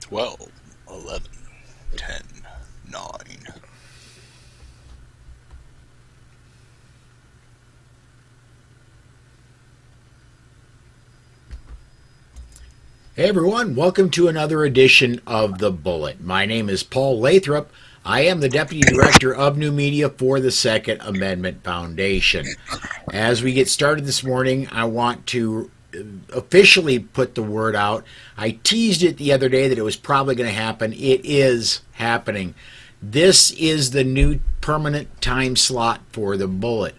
12, 11, 10, 9. Hey everyone, welcome to another edition of The Bullet. My name is Paul Lathrop. I am the Deputy Director of New Media for the Second Amendment Foundation. As we get started this morning, I want to officially put the word out. I teased it the other day that it was probably going to happen. It is happening. This is the new permanent time slot for The Bullet.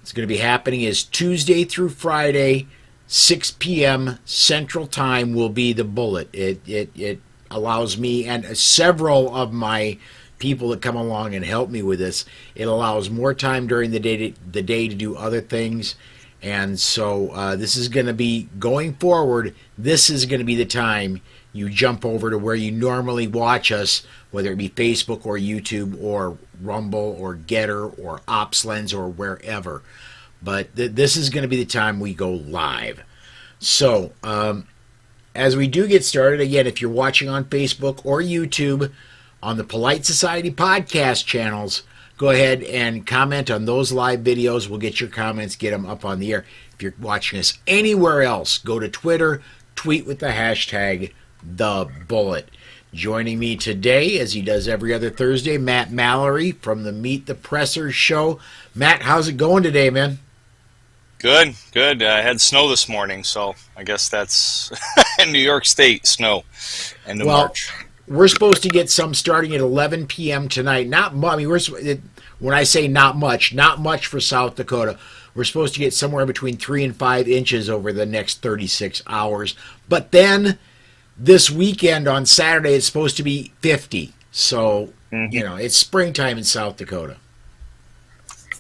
It's going to be happening is Tuesday through Friday, 6 p.m. Central Time will be The Bullet. It allows me and several of my people that come along and help me with this. It allows more time during the day to do other things. And so this is going to be, going forward, this is going to be the time you jump over to where you normally watch us, whether it be Facebook or YouTube or Rumble or Getter or OpsLens or wherever. But this is going to be the time we go live. So, as we do get started, again, if you're watching on Facebook or YouTube, on the Polite Society podcast channels, go ahead and comment on those live videos. We'll get your comments, get them up on the air. If you're watching us anywhere else, go to Twitter, tweet with the hashtag #TheBullet. Joining me today, as he does every other Thursday, Matt Mallory from the Meet the Pressers show. Matt, how's it going today, man? Good. I had snow this morning, so I guess that's in New York State, snow. End of March. We're supposed to get some starting at 11 p.m. tonight. Not much. I mean, when I say not much for South Dakota. We're supposed to get somewhere between 3 and 5 inches over the next 36 hours. But then this weekend on Saturday, it's supposed to be 50. So, it's springtime in South Dakota.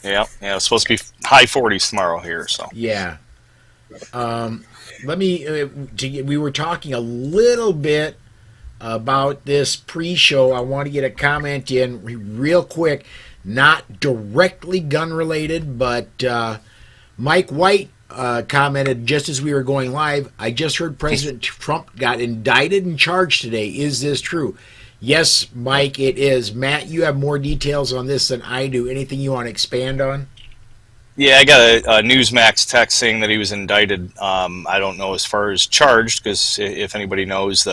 Yeah, it's supposed to be high 40s tomorrow here. So yeah. We were talking a little bit about this pre-show. I want to get a comment in real quick, not directly gun related, but Mike White commented just as we were going live, I just heard President Trump got indicted and charged today. Is this true? Yes, Mike, it is. Matt, you have more details on this than I do. Anything you want to expand on? yeah, I got a Newsmax text saying that he was indicted. I don't know as far as charged, because if anybody knows,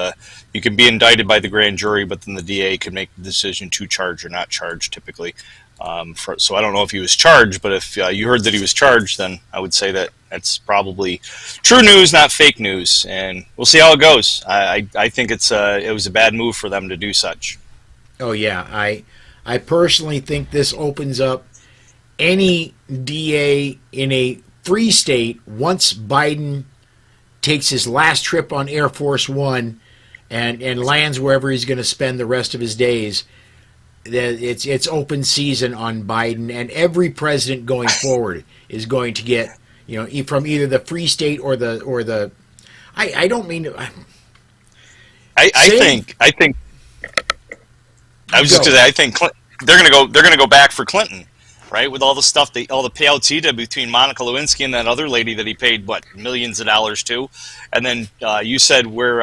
you can be indicted by the grand jury, but then the DA can make the decision to charge or not charge typically. So I don't know if he was charged, but if you heard that he was charged, then I would say that that's probably true news, not fake news, and we'll see how it goes. I think it was a bad move for them to do such. Oh yeah, I personally think this opens up any DA in a free state once Biden takes his last trip on Air Force One and lands wherever he's going to spend the rest of his days. It's open season on Biden, and every president going forward is going to get, from either the free state or the. I don't mean to. I think they're gonna go back for Clinton, right? With all the stuff, all the payouts he did between Monica Lewinsky and that other lady that he paid millions of dollars to, and then you said where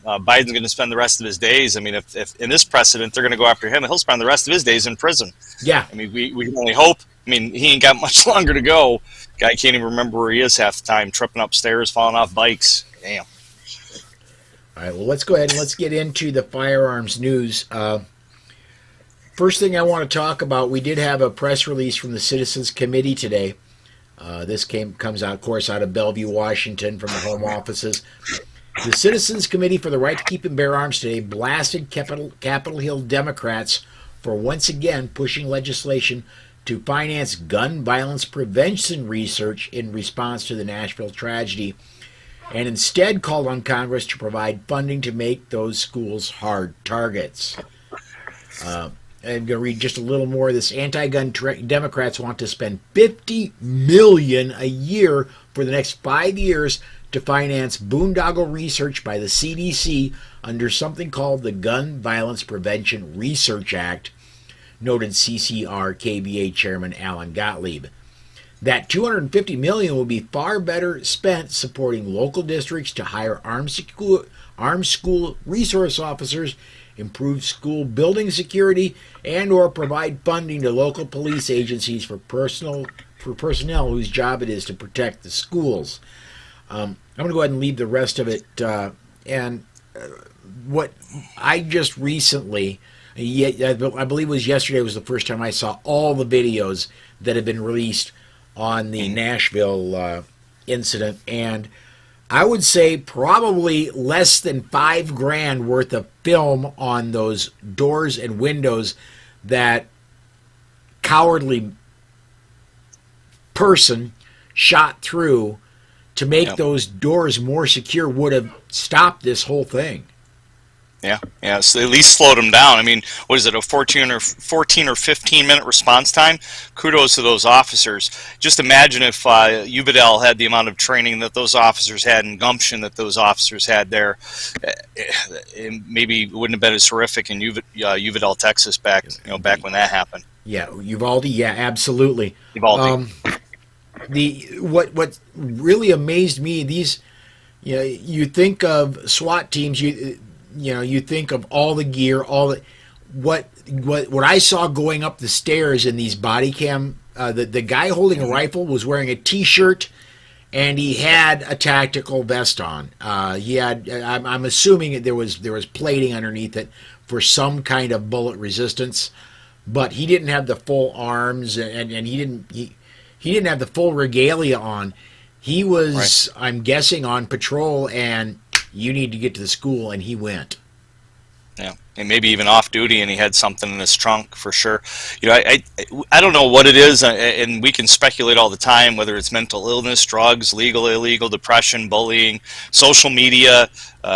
Biden's going to spend the rest of his days. I mean, if in this precedent they're going to go after him, he'll spend the rest of his days in prison. Yeah, I mean, we can only hope. I mean, he ain't got much longer to go. Guy can't even remember where he is half the time, tripping upstairs, falling off bikes. Damn. All right, well, let's go ahead and let's get into the firearms news. First thing I want to talk about, we did have a press release from the Citizens Committee today. This comes out, of course, out of Bellevue, Washington, from the home offices. The Citizens Committee for the Right to Keep and Bear Arms today blasted Capitol Hill Democrats for once again pushing legislation to finance gun violence prevention research in response to the Nashville tragedy, and instead called on Congress to provide funding to make those schools hard targets. I'm going to read just a little more of this. Anti-gun Democrats want to spend $50 million a year for the next 5 years to finance boondoggle research by the CDC under something called the Gun Violence Prevention Research Act, noted CCR KBA Chairman Alan Gottlieb. That $250 million will be far better spent supporting local districts to hire armed school resource officers, improve school building security, and or provide funding to local police agencies for personnel whose job it is to protect the schools. I'm going to go ahead and leave the rest of it. What I just recently, I believe it was yesterday, was the first time I saw all the videos that have been released on the Nashville incident, and I would say probably less than $5,000 worth of film on those doors and windows that cowardly person shot through to make those doors more secure would have stopped this whole thing. Yeah. So at least slowed them down. I mean, what is it, a 14 or 15 minute response time? Kudos to those officers. Just imagine if Uvidel had the amount of training that those officers had and gumption that those officers had there. Maybe it wouldn't have been as horrific in Uvidel, Texas back when that happened. Yeah, Uvalde. Yeah, absolutely. Uvalde. What really amazed me, you think of SWAT teams, you think of all the gear, what I saw going up the stairs in these body cam. The guy holding a rifle was wearing a T-shirt, and he had a tactical vest on. I'm assuming there was plating underneath it for some kind of bullet resistance, but he didn't have the full arms, and he didn't have the full regalia on. He was, right, I'm guessing, on patrol, and you need to get to the school, and he went. Yeah, and maybe even off duty, and he had something in his trunk for sure. I don't know what it is, and we can speculate all the time whether it's mental illness, drugs, legal, illegal, depression, bullying, social media,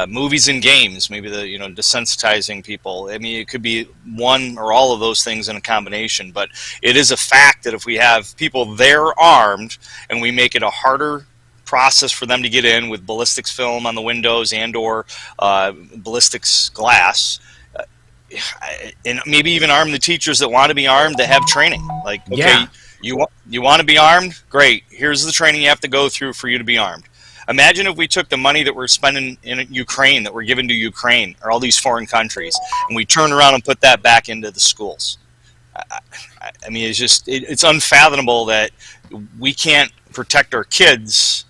movies and games. Maybe desensitizing people. I mean, it could be one or all of those things in a combination. But it is a fact that if we have people there armed, and we make it a harder process for them to get in with ballistics film on the windows and or ballistics glass, and maybe even arm the teachers that want to be armed, that have training. Like, okay, you want to be armed? Great. Here's the training you have to go through for you to be armed. Imagine if we took the money that we're spending in Ukraine, that we're giving to Ukraine or all these foreign countries, and we turn around and put that back into the schools. I mean, it's unfathomable that we can't protect our kids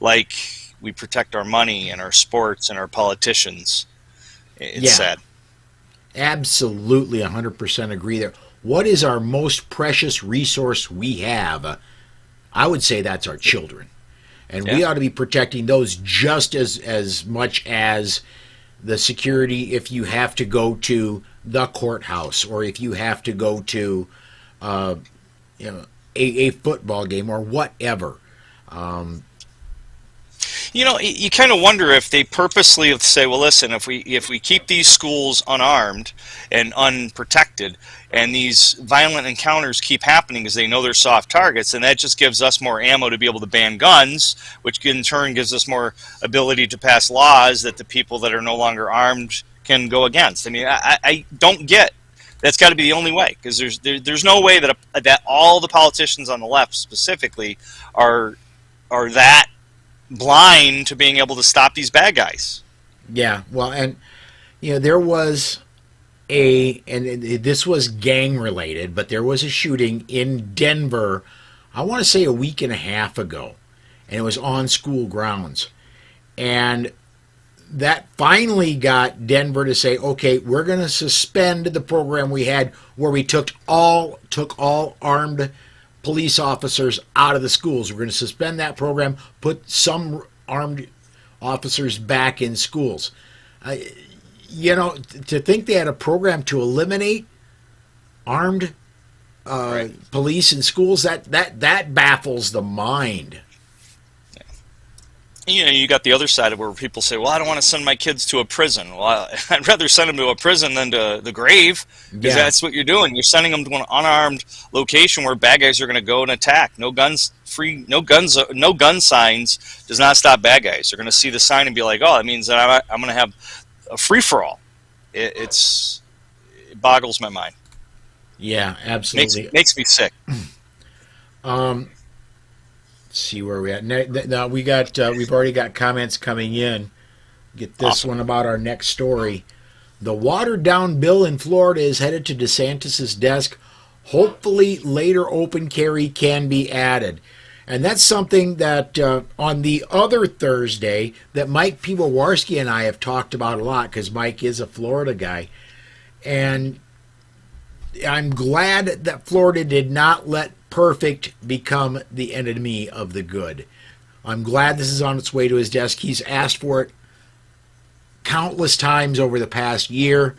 like we protect our money and our sports and our politicians. It's sad. Absolutely, 100% agree there. What is our most precious resource we have? I would say that's our children. And we ought to be protecting those just as much as the security if you have to go to the courthouse, or if you have to go to a football game or whatever. You kind of wonder if they purposely say, well, listen, if we keep these schools unarmed and unprotected, and these violent encounters keep happening because they know they're soft targets, and that just gives us more ammo to be able to ban guns, which in turn gives us more ability to pass laws that the people that are no longer armed can go against. I mean, I don't get. That's got to be the only way, because there's no way that all the politicians on the left specifically are that blind to being able to stop these bad guys. Yeah, well, and there was and this was gang related, but there was a shooting in Denver, I want to say a week and a half ago, and it was on school grounds, and that finally got Denver to say, okay, we're going to suspend the program we had where we took all armed police officers out of the schools. We're going to suspend that program, put some armed officers back in schools. To think they had a program to eliminate armed police in schools, that baffles the mind. You got the other side of where people say, well, I don't want to send my kids to a prison. Well, I'd rather send them to a prison than to the grave, because that's what you're doing. You're sending them to an unarmed location where bad guys are going to go and attack. No gun signs does not stop bad guys. They're going to see the sign and be like, oh, that means that I'm going to have a free-for-all. It boggles my mind. Yeah, absolutely. Makes me sick. see where we at. Now we got we've already got comments coming in. Get this Awesome. one about our next story. The watered down bill in Florida is headed to DeSantis' desk. Hopefully later open carry can be added. And that's something that on the other Thursday that Mike Piwowarski and I have talked about a lot, because Mike is a Florida guy. And I'm glad that Florida did not let perfect become the enemy of the good. I'm glad this is on its way to his desk. He's asked for it countless times over the past year.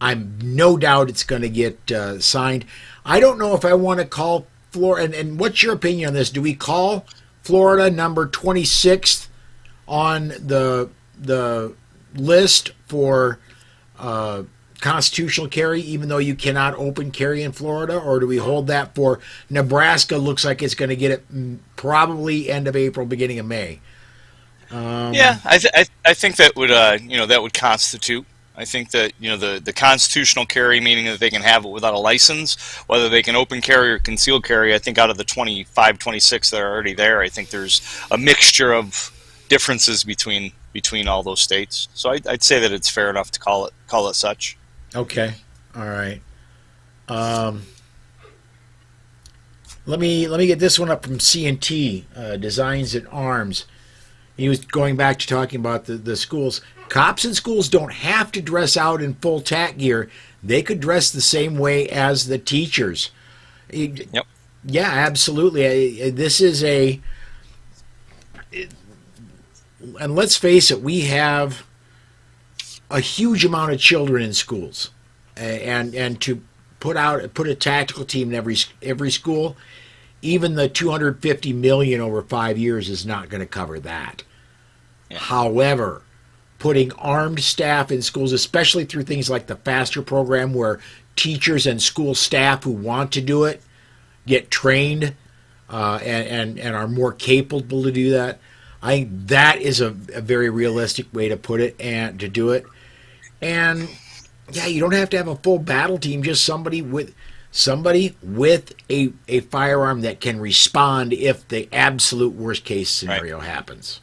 I'm no doubt it's going to get signed. I don't know if I want to call Florida, and what's your opinion on this? Do we call Florida number 26th on the list for constitutional carry, even though you cannot open carry in Florida, or do we hold that for Nebraska? Looks like it's going to get it probably end of April, beginning of May. Yeah, I think that would that would constitute. I think that the constitutional carry, meaning that they can have it without a license, whether they can open carry or concealed carry. I think out of the 25, 26 that are already there, I think there's a mixture of differences between all those states. So I'd say that it's fair enough to call it such. Okay, all right. Let me get this one up from C&T Designs and Arms. He was going back to talking about the schools. Cops in schools don't have to dress out in full tack gear. They could dress the same way as the teachers. Yep. Yeah, absolutely. This is and let's face it, we have a huge amount of children in schools, and to put a tactical team in every school, even the $250 million over 5 years is not going to cover that. Yeah. However, putting armed staff in schools, especially through things like the FASTER program, where teachers and school staff who want to do it get trained and are more capable to do that, I think that is a very realistic way to put it and to do it. And yeah, you don't have to have a full battle team, just somebody with a firearm that can respond if the absolute worst case scenario happens.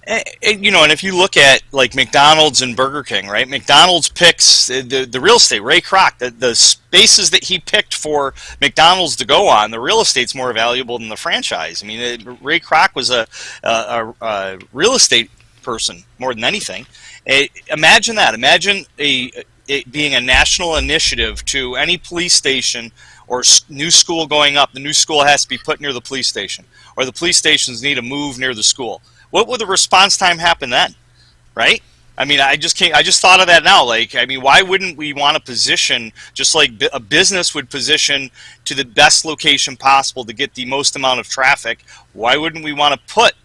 And if you look at like McDonald's and Burger King, right? McDonald's picks the real estate. Ray Kroc, the spaces that he picked for McDonald's to go on, the real estate's more valuable than the franchise. I mean, Ray Kroc was a real estate person more than anything. Imagine that. Imagine it being a national initiative to any police station or new school going up. The new school has to be put near the police station, or the police stations need to move near the school. What would the response time happen then, right? I mean, I just thought of that now. Like, I mean, why wouldn't we want to position, just like a business would position to the best location possible to get the most amount of traffic? Why wouldn't we want to put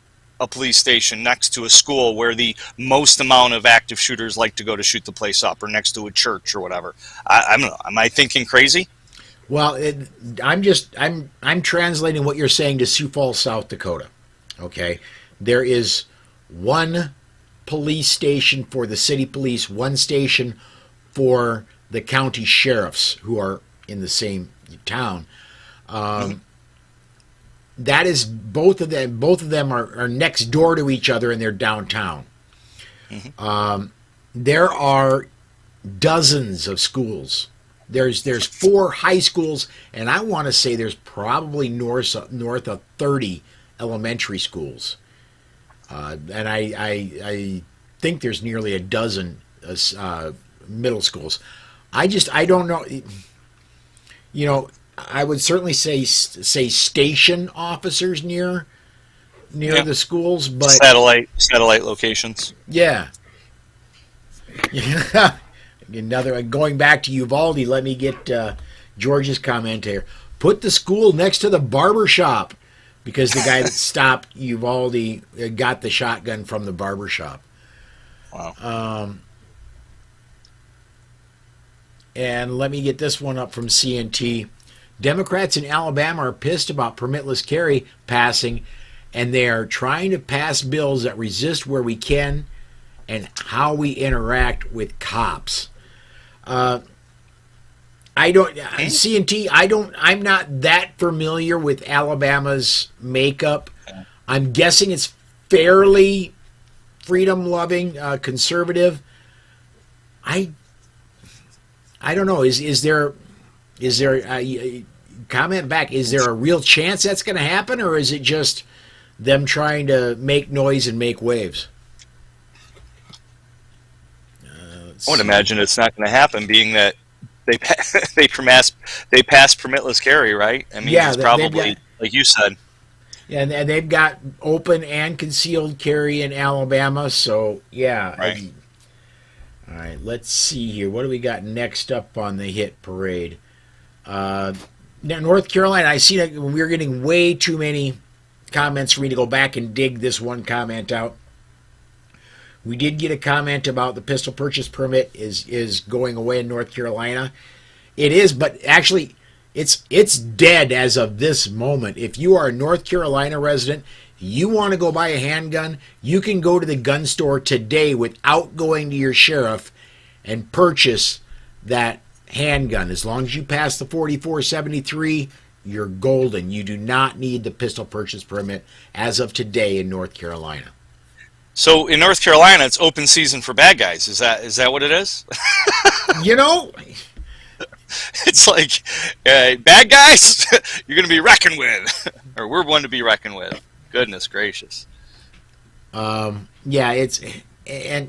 a police station next to a school where the most amount of active shooters like to go to shoot the place up, or next to a church or whatever? I don't know. Am I thinking crazy? Well, I'm translating what you're saying to Sioux Falls, South Dakota. Okay, there is one police station for the city police, one station for the county sheriffs who are in the same town. That is both of them. Both of them are next door to each other, and they're downtown. There are dozens of schools. There's 4 high schools, and I want to say there's probably north of 30 elementary schools. And I think there's nearly a dozen middle schools. I don't know. I would certainly say station officers near the schools, but satellite locations. Yeah. Another going back to Uvalde. Let me get George's comment here. Put the school next to the barber shop, because the guy that stopped Uvalde got the shotgun from the barber shop. Wow. And let me get this one up from CNT. Democrats in Alabama are pissed about permitless carry passing, and they are trying to pass bills that resist where we can and how we interact with cops. CNT, I'm not that familiar with Alabama's makeup. I'm guessing it's fairly freedom-loving, conservative. I don't know. Is there comment back? Is there a real chance that's going to happen, or is it just them trying to make noise and make waves? I would imagine it's not going to happen, being that they they passed permitless carry, right? I mean, Yeah, it's probably like you said. Yeah, and they've got open and concealed carry in Alabama, so yeah. Right. All right, let's see here. What do we got next up on the hit parade? Now, North Carolina, I see that we're getting way too many comments for me to go back and dig this one comment out. We did get a comment about the pistol purchase permit is going away in North Carolina. It is, but actually, it's dead as of this moment. If you are a North Carolina resident, you want to go buy a handgun, you can go to the gun store today without going to your sheriff and purchase that handgun. As long as you pass the 4473, you're golden. You do not need the pistol purchase permit as of today in North Carolina. So in North Carolina, it's open season for bad guys. Is that what it is? You know, it's like bad guys you're going to be reckoned with, or we're one to be reckoned with. Goodness gracious. Yeah, and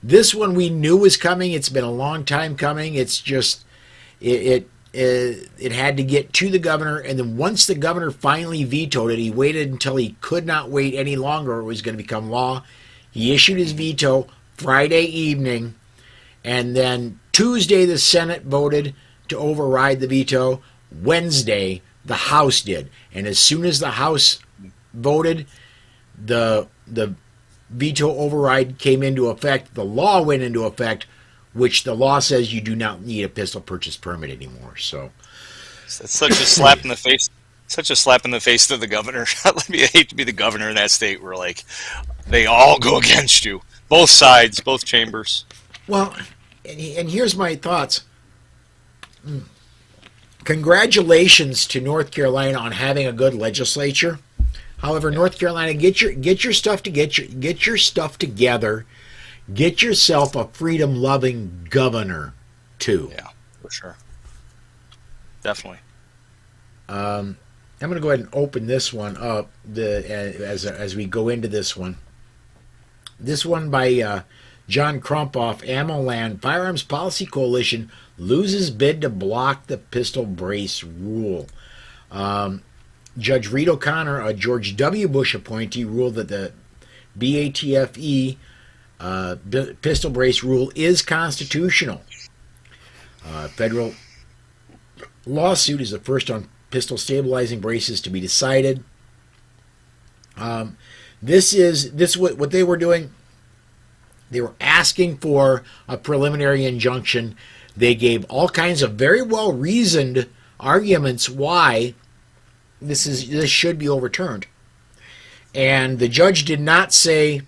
this one we knew was coming. It's been a long time coming. It's just it had to get to the governor, and then once the governor finally vetoed it, he waited until he could not wait any longer. It was going to become law. He issued his veto Friday evening, and then Tuesday the Senate voted to override the veto. Wednesday the House did, and as soon as the House voted, the veto override came into effect. The law went into effect, which the law says you do not need a pistol purchase permit anymore. So it's such a slap in the face. Such a slap in the face to the governor. I hate to be the governor in that state where, like, they all go against you. Both sides, both chambers. Well, and here's my thoughts. Congratulations to North Carolina on having a good legislature. However, North Carolina, get your stuff together. Get yourself a freedom-loving governor too. Yeah, for sure. Definitely. I'm going to go ahead and open this one up as we go into this one. This one by John Krumpoff, AmmoLand, Firearms Policy Coalition loses bid to block the pistol brace rule. Judge Reed O'Connor, a George W. Bush appointee, ruled that the BATFE pistol brace rule is constitutional. Federal lawsuit is the first on pistol stabilizing braces to be decided. This what they were doing. They were asking for a preliminary injunction. They gave all kinds of very well reasoned arguments why this should be overturned. And the judge did not say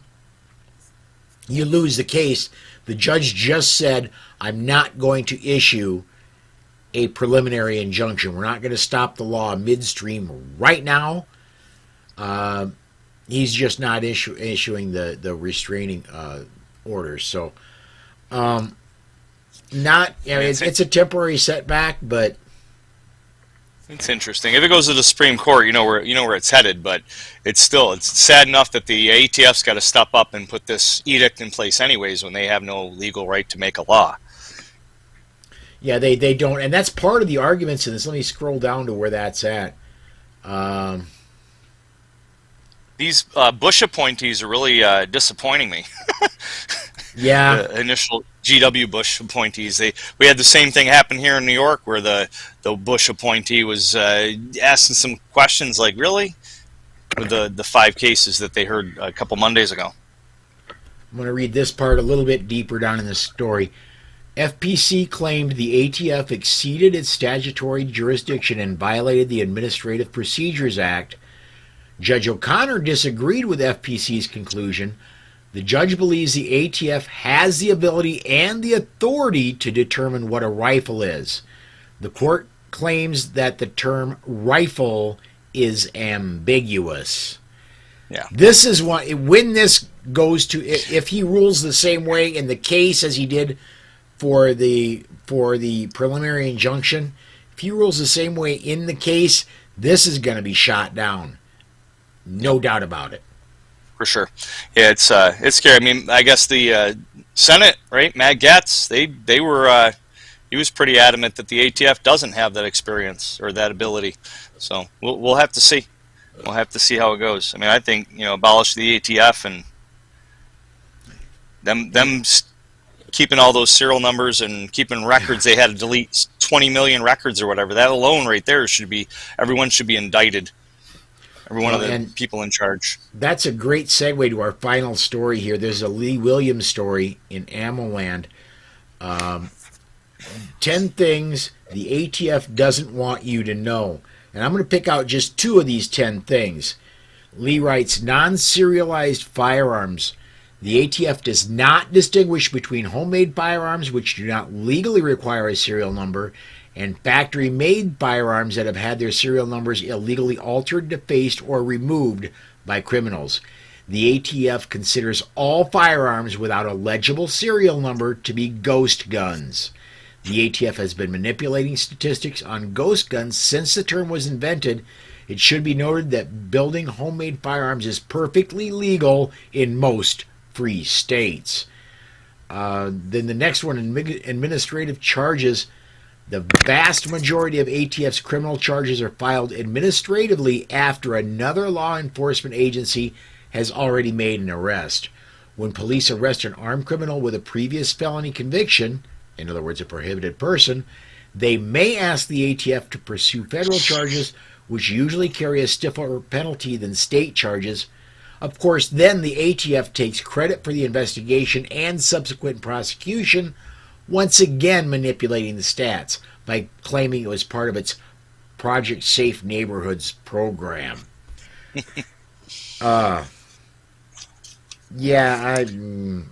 you lose the case. The judge just said, I'm not going to issue a preliminary injunction. We're not going to stop the law midstream right now. He's just not issuing the restraining orders. So, it's a temporary setback, but it's interesting. If it goes to the Supreme Court, you know where it's headed. But it's sad enough that the ATF's got to step up and put this edict in place anyways when they have no legal right to make a law. Yeah, they don't, and that's part of the arguments in this. Let me scroll down to where that's at. These Bush appointees are really disappointing me. Yeah, the initial G.W. Bush appointees. We had the same thing happen here in New York, where the Bush appointee was asking some questions like, "Really?" With the 5 cases that they heard a couple Mondays ago. I'm going to read this part a little bit deeper down in the story. FPC claimed the ATF exceeded its statutory jurisdiction and violated the Administrative Procedures Act. Judge O'Connor disagreed with FPC's conclusion. The judge believes the ATF has the ability and the authority to determine what a rifle is. The court claims that the term rifle is ambiguous. Yeah. This is when this goes to, if he rules the same way in the case as he did for the preliminary injunction, if he rules the same way in the case, this is going to be shot down. No doubt about it. For sure. Yeah, it's scary. I mean, I guess the Senate, right? Matt Gaetz, they were he was pretty adamant that the ATF doesn't have that experience or that ability. So we'll have to see. We'll have to see how it goes. I mean, I think, abolish the ATF and them keeping all those serial numbers and keeping records. They had to delete 20 million records or whatever. That alone right there everyone should be indicted. Every one of the people in charge. That's a great segue to our final story here. There's a Lee Williams story in Ammoland. 10 things the ATF doesn't want you to know. And I'm going to pick out just 2 of these 10 things. Lee writes, non-serialized firearms. The ATF does not distinguish between homemade firearms, which do not legally require a serial number, and factory-made firearms that have had their serial numbers illegally altered, defaced, or removed by criminals. The ATF considers all firearms without a legible serial number to be ghost guns. The ATF has been manipulating statistics on ghost guns since the term was invented. It should be noted that building homemade firearms is perfectly legal in most free states. Then the next one, administrative charges. The vast majority of ATF's criminal charges are filed administratively after another law enforcement agency has already made an arrest. When police arrest an armed criminal with a previous felony conviction, in other words, a prohibited person, they may ask the ATF to pursue federal charges, which usually carry a stiffer penalty than state charges. Of course, then the ATF takes credit for the investigation and subsequent prosecution, once again manipulating the stats by claiming it was part of its Project Safe Neighborhoods program. Yeah,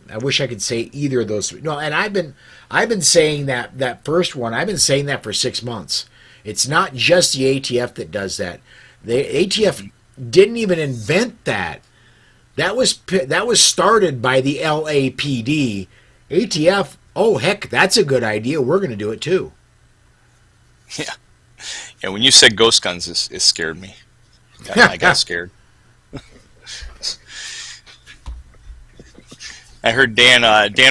I wish I could say either of those. No, and I've been saying that first one. I've been saying that for 6 months. It's not just the ATF that does that. The ATF didn't even invent that. That was started by the LAPD. ATF. Oh heck, that's a good idea. We're going to do it too. Yeah. Yeah. When you said ghost guns, it scared me. I got scared. I heard Dan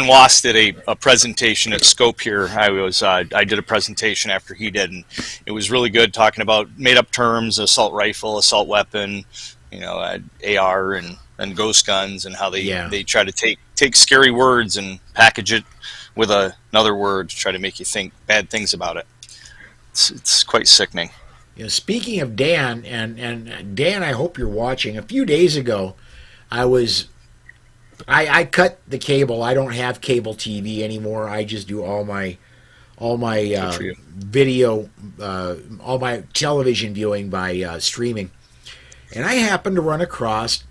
Wass did a presentation at Scope here. I did a presentation after he did, and it was really good, talking about made up terms: assault rifle, assault weapon, AR, and ghost guns, and how they try to take scary words and package it with another word to try to make you think bad things about it. It's quite sickening. Speaking of Dan, and Dan, I hope you're watching. A few days ago, I cut the cable. I don't have cable TV anymore. I just do all my video, all my television viewing by streaming. And I happened to run across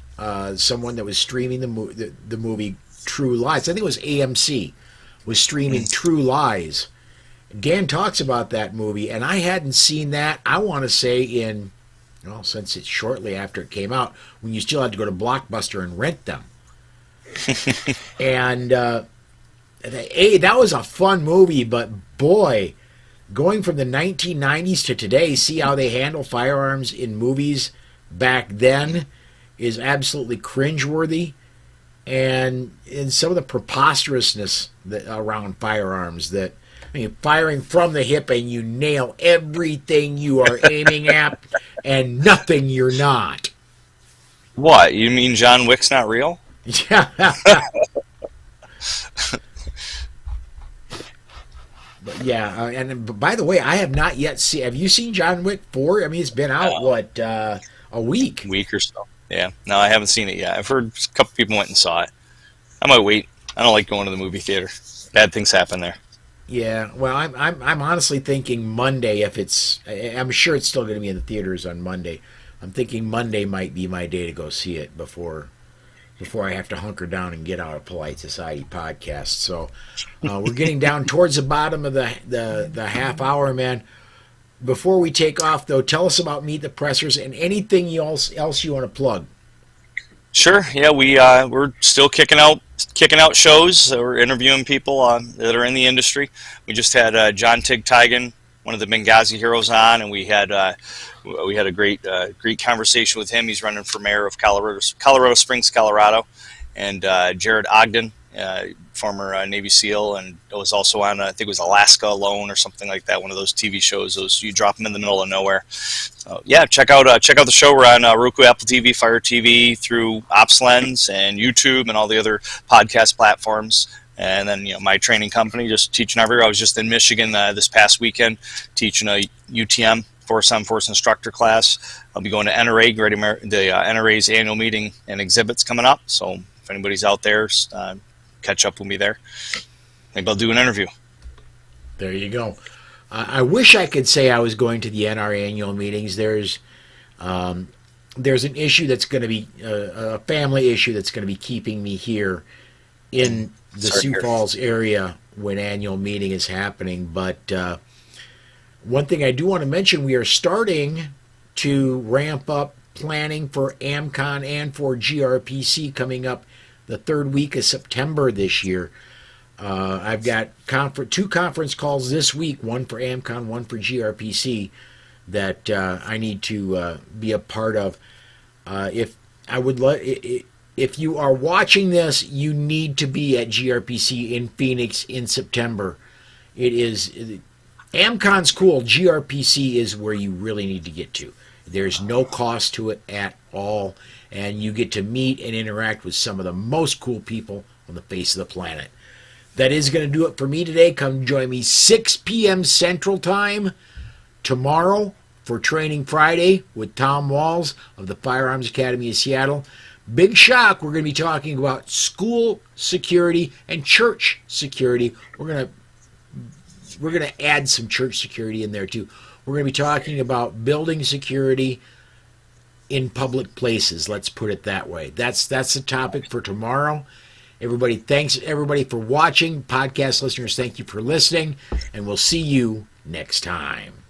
someone that was streaming the movie True Lies. I think it was AMC was streaming True Lies. Dan talks about that movie, and I hadn't seen that, I want to say, since it's shortly after it came out, when you still had to go to Blockbuster and rent them. And that was a fun movie, but boy, going from the 1990s to today, see how they handle firearms in movies back then is absolutely cringeworthy. And in some of the preposterousness around firearms, firing from the hip and you nail everything you are aiming at and nothing you're not. What? You mean John Wick's not real? Yeah. But yeah, and by the way, I have not yet seen. Have you seen John Wick 4? I mean, it's been out a week. Week or so. Yeah. No, I haven't seen it yet. I've heard a couple people went and saw it. I might wait. I don't like going to the movie theater. Bad things happen there. Yeah. Well, I'm honestly thinking Monday. I'm sure it's still going to be in the theaters on Monday. I'm thinking Monday might be my day to go see it before I have to hunker down and get out of Polite Society podcast. So we're getting down towards the bottom of the half hour, man. Before we take off, though, tell us about Meet the Pressers and anything else you want to plug. Sure. Yeah, we're still kicking out shows. We're interviewing people that are in the industry. We just had John Tig Tigan, one of the Benghazi heroes, on, and we had a great conversation with him. He's running for mayor of Colorado Springs, Colorado, and Jared Ogden, former Navy SEAL, and was also on I think it was Alaska Alone or something like that. One of those TV shows. Those you drop them in the middle of nowhere. So yeah, check out the show. We're on Roku, Apple TV, Fire TV, through OpsLens and YouTube and all the other podcast platforms. And then my training company, just teaching everywhere. I was just in Michigan this past weekend teaching a UTM Force on Force instructor class. I'll be going to NRA, the NRA's annual meeting and exhibits coming up. So if anybody's out there, catch up with me there. Maybe I'll do an interview. There you go. I wish I could say I was going to the NRA annual meetings. There's an issue that's going to be a family issue that's going to be keeping me here in the Sioux Falls area when annual meeting is happening. But one thing I do want to mention, we are starting to ramp up planning for AmCon and for GRPC coming up the third week of September this year. I've got two conference calls this week, one for AmCon, one for GRPC, that I need to be a part of. If you are watching this, you need to be at GRPC in Phoenix in September. AmCon's cool. GRPC is where you really need to get to. There's no cost to it at all, and you get to meet and interact with some of the most cool people on the face of the planet. That is going to do it for me today. Come join me 6 p.m. Central Time tomorrow for Training Friday with Tom Walls of the Firearms Academy of Seattle. Big shock, we're going to be talking about school security and church security. We're going to add some church security in there too. We're going to be talking about building security in public places. Let's put it that way. That's the topic for tomorrow. Thanks everybody for watching. Podcast listeners, thank you for listening, and we'll see you next time.